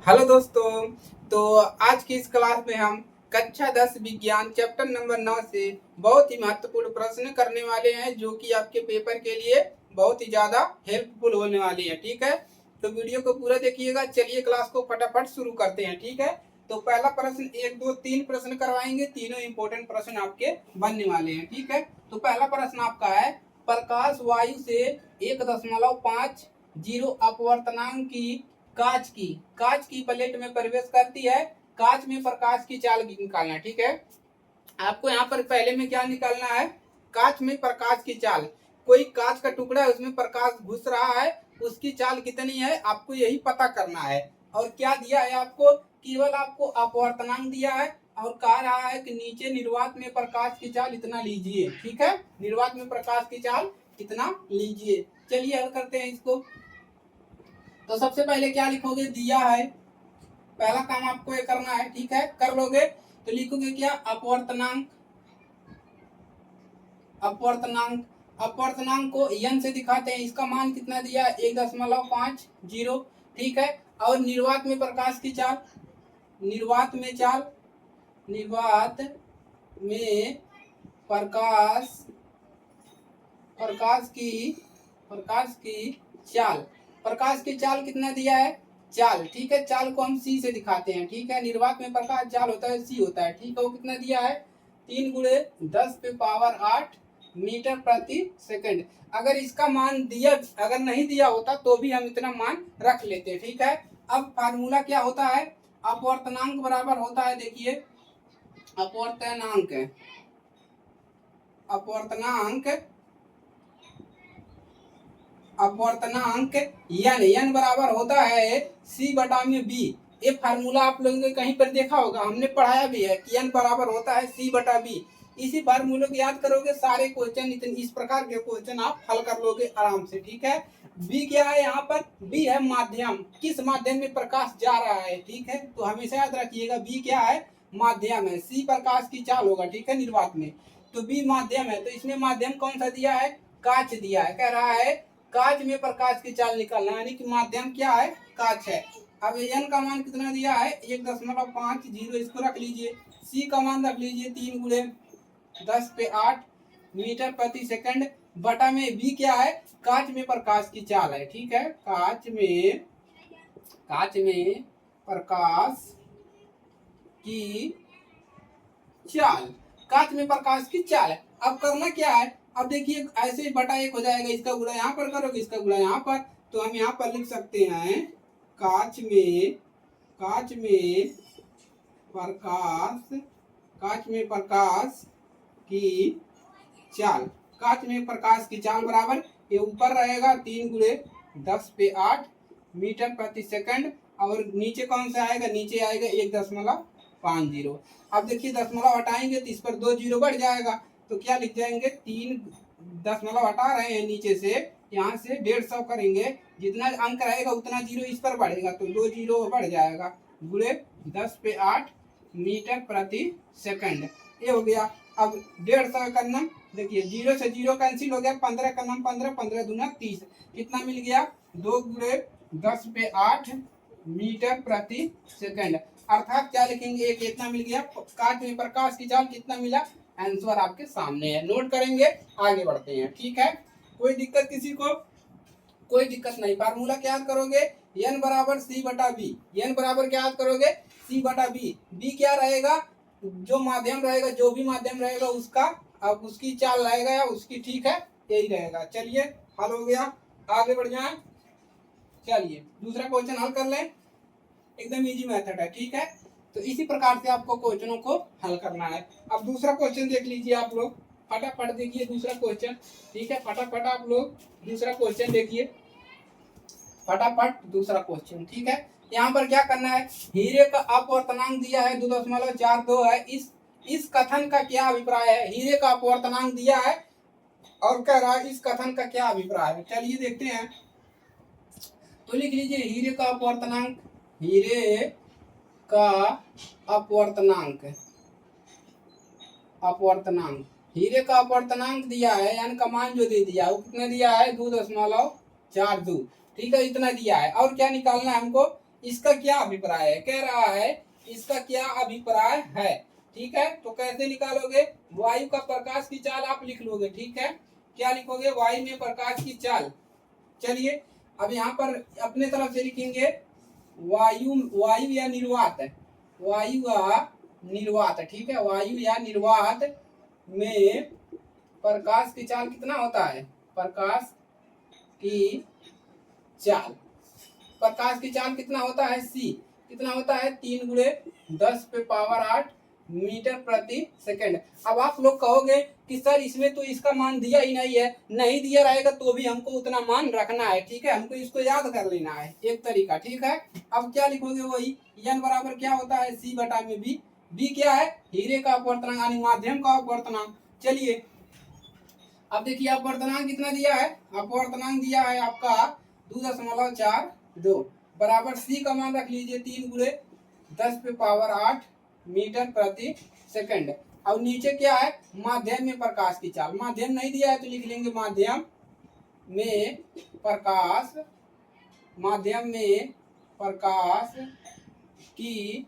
Hello दोस्तों। तो आज की इस क्लास में हम कक्षा 10 विज्ञान चैप्टर नंबर 9 से बहुत ही महत्वपूर्ण प्रश्न करने वाले हैं, जो कि आपके पेपर के लिए बहुत ही ज्यादा हेल्पफुल होने वाली है। ठीक है, तो वीडियो को पूरा देखिएगा। चलिए क्लास को फटाफट शुरू करते हैं। ठीक है, तो पहला प्रश्न 1 2 3 प्रश्न करवाएंगे, तीनों इंपॉर्टेंट प्रश्न आपके बनने वाले हैं। ठीक है, तो पहला प्रश्न आपका है, प्रकाश वायु से 1.50 अपवर्तनांक की कांच की प्लेट में प्रवेश करती है। कांच में प्रकाश की चाल निकालना है। ठीक है, आपको यहाँ पर पहले में क्या निकालना है, कांच में प्रकाश की चाल। कोई कांच का टुकड़ा है, उसमें प्रकाश घुस रहा है, उसकी चाल कितनी है आपको यही पता करना है। और क्या दिया है आपको, केवल आपको अपवर्तनांक दिया है और कह रहा है कि नीचे निर्वात में प्रकाश की चाल इतना लीजिए। ठीक है, निर्वात में प्रकाश की चाल इतना लीजिए। चलिए हल करते हैं इसको। तो सबसे पहले क्या लिखोगे, दिया है, पहला काम आपको ये करना है। ठीक है, कर लोगे तो लिखोगे क्या, अपवर्तनांक। अपवर्तनांक अपवर्तनांक को n से दिखाते हैं। इसका मान कितना दिया है, 1.50। ठीक है, और निर्वात में प्रकाश की चाल, निर्वात में प्रकाश प्रकाश की चाल, प्रकाश की चाल कितना दिया है, चाल। ठीक है, चाल को हम सी से दिखाते हैं। ठीक है, निर्वात में प्रकाश चाल होता है सी होता है। ठीक है, वो कितना दिया है, 3 × 10⁸ मीटर प्रति सेकंड। अगर इसका मान दिया, अगर नहीं दिया होता तो भी हम इतना मान रख लेते। ठीक है, अब फार्मूला क्या होता है, अपवर्तनांक बराबर होता है, देखिए अपवर्तनांक n बराबर होता है C/b। ये फार्मूला आप लोगों ने कहीं पर देखा होगा, हमने पढ़ाया भी है कि n बराबर होता है C/b। इसी फार्मूले को याद करोगे, सारे क्वेश्चन इस प्रकार के क्वेश्चन आप हल कर लोगे आराम से। ठीक है, b क्या है, यहाँ पर b है माध्यम, किस माध्यम में प्रकाश जा रहा है। ठीक है, तो हमेशा याद रखिएगा b क्या है, माध्यम है। c प्रकाश की चाल होगा। ठीक है, निर्वात में, तो b माध्यम है, तो इसमें माध्यम कौन सा दिया है, कांच दिया है। कह रहा है कांच में प्रकाश की चाल निकालना, यानी कि माध्यम क्या है, कांच है। अब n का मान कितना दिया है, 1.50, इसको रख लीजिए। c का मान रख लीजिए 3 × 10⁸ मीटर प्रति सेकंड, बटा में v क्या है, कांच में प्रकाश की चाल है। ठीक है, कांच में प्रकाश की चाल, कांच में प्रकाश की चाल है। अब करना क्या है, अब देखिए ऐसे ही बटा 1 हो जाएगा, इसका गुणा यहाँ पर करोगे, इसका गुणा यहाँ पर, तो हम यहाँ पर लिख सकते हैं कांच में प्रकाश की चाल, कांच में प्रकाश की चाल बराबर, ये ऊपर रहेगा 3 × 10⁸ मीटर प्रति सेकंड, और नीचे कौन सा आएगा, नीचे आएगा 1.50। अब देखिए दशमलव हटाएंगे तो इस पर 2 जीरो बढ़ जाएगा, तो क्या लिख जाएंगे, 3 दशमलव हटा रहे हैं नीचे से, यहाँ से 150 करेंगे, जितना अंक रहेगा उतना जीरो इस पर बढ़ेगा, तो 2 जीरो बढ़ जाएगा, गुणे 10⁸ मीटर प्रति सेकंड। ये हो गया। अब 150 का नम, देखिए 0 से 0 कैंसिल हो गया, 15 का नम 15, 15 दूना 30, कितना मिल गया, 2 × 10⁸ मीटर प्रति सेकंड। अर्थात क्या लिखेंगे, एक कितना मिल गया, कांच में प्रकाश की चाल कितना मिला, आंसर आपके सामने है, नोट करेंगे, आगे बढ़ते हैं। ठीक है, कोई दिक्कत किसी को, कोई दिक्कत नहीं। फार्मूला क्या याद करोगे, n बराबर C/b, n बराबर क्या याद करोगे, C/b। b क्या रहेगा, जो माध्यम रहेगा, जो भी माध्यम रहेगा उसका, अब उसकी चाल रहेगा या उसकी, ठीक है, यही रहेगा। चलिए हल हो गया, आगे बढ़ जाए। चलिए दूसरा क्वेश्चन हल कर लें, एकदम इजी मेथड है। ठीक है, तो इसी प्रकार से आपको क्वेश्चनों को हल करना है। अब दूसरा क्वेश्चन देख लीजिए आप लोग, फटाफट देखिए दूसरा क्वेश्चन। ठीक है, फटाफट आप लोग दूसरा क्वेश्चन देखिए, फटाफट दूसरा क्वेश्चन। ठीक है, यहाँ पर क्या करना है, हीरे का अपवर्तनांक दिया है 2.42 है। इस कथन का क्या अभिप्राय है, हीरे का अपवर्तनांक दिया है और कह रहा है इस कथन का क्या अभिप्राय है। चलिए देखते हैं, तो लिख लीजिए हीरे का अपवर्तनांक, हीरे का अपवर्तनांक दिया है, यानी का मान जो दे दिया है वो कितना दिया है, 2.42 4 2, ठीक है, इतना दिया है। और क्या निकालना है हमको, इसका क्या अभिप्राय है, कह रहा है इसका क्या अभिप्राय है, ठीक है। तो कैसे निकालोगे, वायु का प्रकाश की चाल आप लिख लोगे, ठीक है। क्या लिखोगे, वायु में प्रकाश की चाल। चलिए अब यहाँ पर अपने तरफ से लिखेंगे वायु, वायु या निर्वात, वायु या निर्वात, ठीक है, वायु या निर्वात में प्रकाश की चाल कितना होता है, प्रकाश की चाल, प्रकाश की चाल कितना होता है, सी कितना होता है, 3 गुणे 10 पे पावर 8 मीटर प्रति सेकंड। अब आप लोग कहोगे कि सर इसमें तो इसका मान दिया ही नहीं है, नहीं दिया रहेगा तो भी हमको उतना मान रखना है, ठीक है, हमको इसको याद कर लेना है एक तरीका, ठीक है। अब क्या लिखोगे, वही n बराबर क्या होता है, c बटा में b, b क्या है, हीरे का अपवर्तनांक यानी माध्यम का अपवर्तनांक। चलिए अब देखिए अपवर्तनांक कितना दिया है, अपवर्तनांक दिया है आपका 2.42 बराबर c का मान रख लीजिए 3 गुणे 10 पे पावर 8 मीटर प्रति सेकंड। और नीचे क्या है, माध्यम में प्रकाश की चाल, माध्यम नहीं दिया है तो लिख लेंगे माध्यम में प्रकाश, माध्यम में प्रकाश की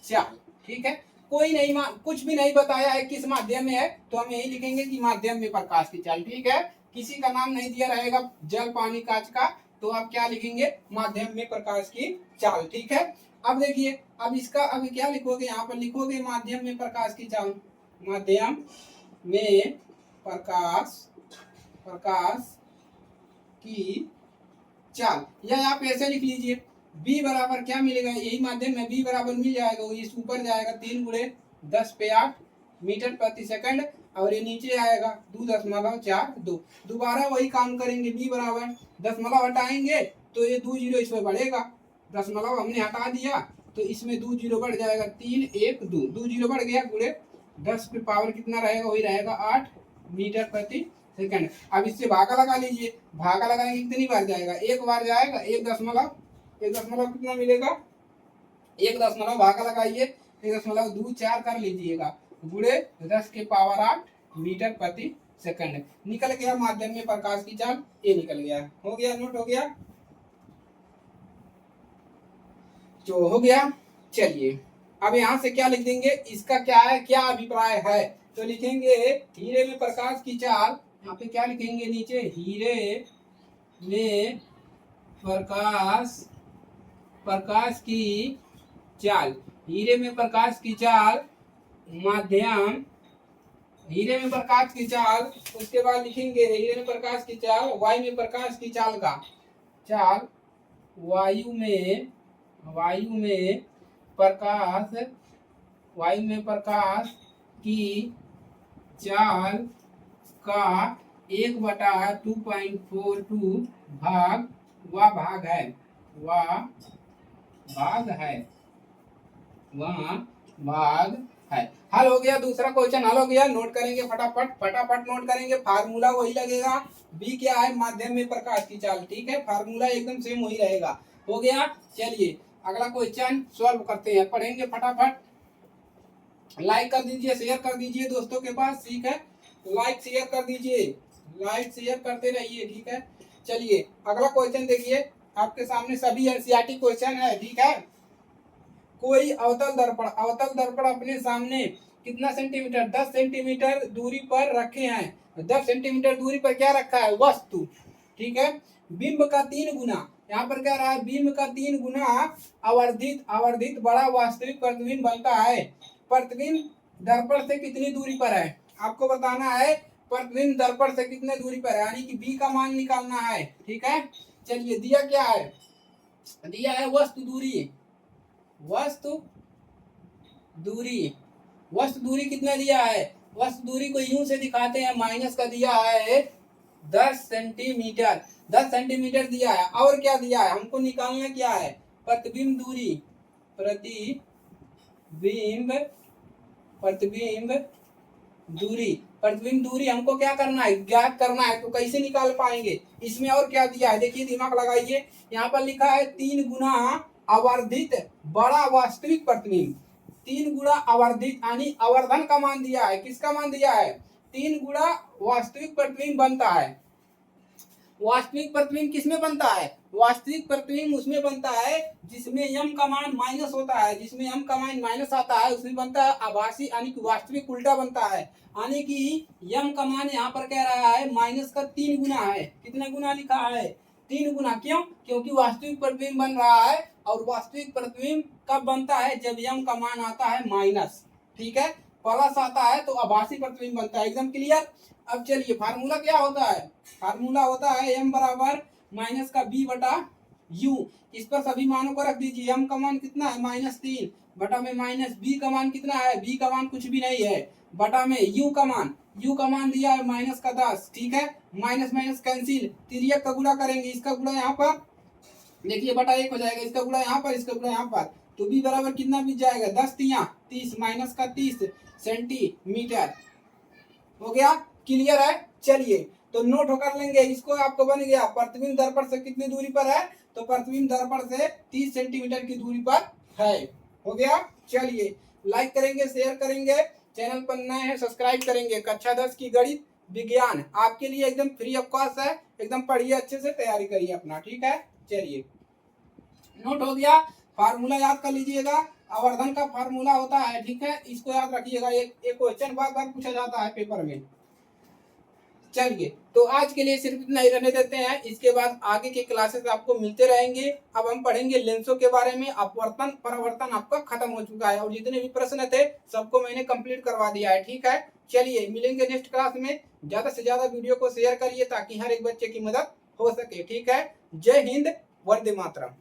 चाल, ठीक है। कोई नहीं कुछ भी नहीं बताया है किस माध्यम में है, तो हम यही लिखेंगे कि माध्यम में प्रकाश की चाल, ठीक है। किसी का नाम नहीं दिया रहेगा जल पानी कांच का, तो आप क्या लिखेंगे, माध्यम में प्रकाश की चाल, ठीक है। अब देखिए अब इसका अब क्या लिखोगे, यहाँ पर लिखोगे माध्यम में प्रकाश की चाल, माध्यम में प्रकाश, प्रकाश की चाल, या आप ऐसे लिख लीजिए b बराबर क्या मिलेगा, यही माध्यम में b बराबर मिल जाएगा, इस ऊपर जाएगा 3 गुणे 10 पे 8 मीटर प्रति सेकंड, और ये नीचे आएगा 2.42। दोबारा वही काम करेंगे, b बराबर दशमलव हटाएंगे तो ये 2 जीरो इसमें बढ़ेगा, दशमलव हमने हटा दिया तो इसमें 2 जीरो बढ़ जाएगा, 3 1 2, 2 जीरो बढ़ गया, गुणे 10 पे पावर कितना रहेगा, वही रहेगा 8 मीटर प्रति सेकंड। अब इससे भागा लगा लीजिए, भागा लगाएंगे कितनी बार जाएगा, एक बार जाएगा, 1 दशमलव कितना मिलेगा, 1 दशमलव भागा लगाइए, 1.24 कर लीजिएगा, गुणे 10 के पावर 8 मीटर प्रति सेकंड। निकल गया माध्यम में प्रकाश की चाल, ये निकल गया, हो गया, नोट हो गया, जो हो गया। चलिए अब यहाँ से क्या लिख देंगे, इसका क्या है, क्या अभिप्राय है, तो लिखेंगे हीरे में प्रकाश की चाल, यहाँ पे क्या लिखेंगे नीचे, हीरे में प्रकाश, प्रकाश की चाल, हीरे में प्रकाश की चाल माध्यम, हीरे में प्रकाश की चाल, उसके बाद लिखेंगे हीरे में प्रकाश की चाल, वायु में प्रकाश की चाल का चाल, वायु में, वायु में प्रकाश, वायु में प्रकाश की चाल का 1/2.42 भाग, वह भाग है, वह भाग है, वह भाग है। हल हो गया, दूसरा क्वेश्चन हल हो गया, नोट करेंगे फटाफट, फटाफट नोट करेंगे, फार्मूला वही लगेगा, बी क्या है, माध्यम में प्रकाश की चाल, ठीक है, फार्मूला एकदम सेम वही रहेगा, हो गया। चलिए अगला क्वेश्चन सॉल्व करते हैं, पढ़ेंगे फटाफट, लाइक कर दीजिए, शेयर कर दीजिए दोस्तों के पास, ठीक है, लाइक शेयर कर दीजिए, लाइक शेयर करते रहिए, ठीक है। चलिए अगला क्वेश्चन देखिए, आपके सामने सभी एनसीईआरटी क्वेश्चन है, ठीक है। कोई अवतल दर्पण, अवतल दर्पण अपने सामने कितना सेंटीमीटर, 10 सेंटीमीटर दूरी पर रखे हैं, 10 सेंटीमीटर दूरी पर क्या रखा है, वस्तु, ठीक है। बिंब का 3 गुना, यहाँ पर क्या रहा है, बिंब का 3 गुना आवर्धित, आवर्धित बड़ा वास्तविक प्रतिबिंब बनता है, प्रतिबिंब दर्पण से कितनी दूरी पर है, आपको बताना है प्रतिबिंब दर्पण से कितने दूरी पर है, यानी कि बी का मान निकालना है, ठीक है। चलिए दिया क्या है, दिया है वस्तु दूरी, वस्तु दूरी, वस्तु दूरी कितना दिया है, वस्तु दूरी को यूं से दिखाते हैं, माइनस का दिया है 10 सेंटीमीटर, 10 सेंटीमीटर दिया है, और क्या दिया है, हमको निकालना क्या है, प्रतिबिंब दूरी, प्रतिबिंब, प्रतिबिंब दूरी, प्रतिबिंब दूरी हमको क्या करना है, ज्ञात करना है, तो कैसे निकाल पाएंगे, इसमें और क्या दिया है, देखिए दिमाग लगाइए, यहाँ पर लिखा है 3 गुना आवर्धित बड़ा वास्तविक प्रतिबिंब, 3 गुना आवर्धित यानी आवर्धन का मान दिया है, किसका मान दिया है, 3 गुना वास्तविक प्रतिबिंब बनता है, वास्तविक प्रतिबिंब किसमें बनता है? वास्तविक प्रतिबिंब उसमें बनता है जिसमें m का मान माइनस होता है, जिसमें m का मान माइनस आता है उसमें बनता है आभासी यानी कि वास्तविक उल्टा बनता है। यानी कि m का मान यहाँ पर कह रहा है माइनस का 3 गुना है। कितना गुना लिखा है? 3 गुना। क्यों? क्योंकि वास्तविक प्रतिबिंब बन रहा है और वास्तविक प्रतिबिंब कब बनता है? जब m का मान आता है माइनस, ठीक है, प्लस आता है तो आभासी प्रतिबिंब बनता है। एकदम क्लियर। अब चलिए फार्मूला क्या होता है? फार्मूला होता है m बराबर माइनस का b बटा u। इस पर सभी मानों को रख दीजिए। m का मान कितना है? -3 बटा में माइनस b का मान कितना है? b का मान कुछ भी नहीं है, बटा में u का मान दिया है माइनस का 10, ठीक है। माइनस माइनस कैंसिल, तिर्यक का गुणा करेंगे, इसका गुणा यहाँ पर देखिए बटा 1 हो जाएगा, इसका गुणा यहाँ पर, इसका गुणा यहाँ पर, तो b बराबर कितना बीत जाएगा? 10 तिया 30 माइनस का 30 सेंटीमीटर। हो गया? क्लियर है? चलिए तो नोट कर लेंगे इसको। आपको बन गया प्रतिबिंब दर्पण से कितनी दूरी पर है? तो प्रतिबिंब दर्पण से 30 सेंटीमीटर की दूरी पर है। हो गया? चलिए लाइक करेंगे, शेयर करेंगे, चैनल पर नए हैं सब्सक्राइब करेंगे। कक्षा 10 की गणित विज्ञान आपके लिए एकदम फ्री ऑफ कॉस्ट है, एकदम पढ़िए, अच्छे से तैयारी करिए अपना, ठीक है। चलिए नोट हो गया। फार्मूला याद कर लीजिएगा, आवर्धन का फार्मूला होता है, ठीक है, इसको याद रखिएगा। एक क्वेश्चन बार बार पूछा जाता है पेपर में। चलिए तो आज के लिए सिर्फ इतना ही रहने देते हैं, इसके बाद आगे के क्लासेस आपको मिलते रहेंगे। अब हम पढ़ेंगे लेंसों के बारे में। अपवर्तन परावर्तन आपका खत्म हो चुका है और जितने भी प्रश्न थे सबको मैंने कंप्लीट करवा दिया है, ठीक है। चलिए मिलेंगे नेक्स्ट क्लास में। ज्यादा से ज्यादा वीडियो को शेयर करिए ताकि हर एक बच्चे की मदद हो सके, ठीक है। जय हिंद, वंदे मातरम।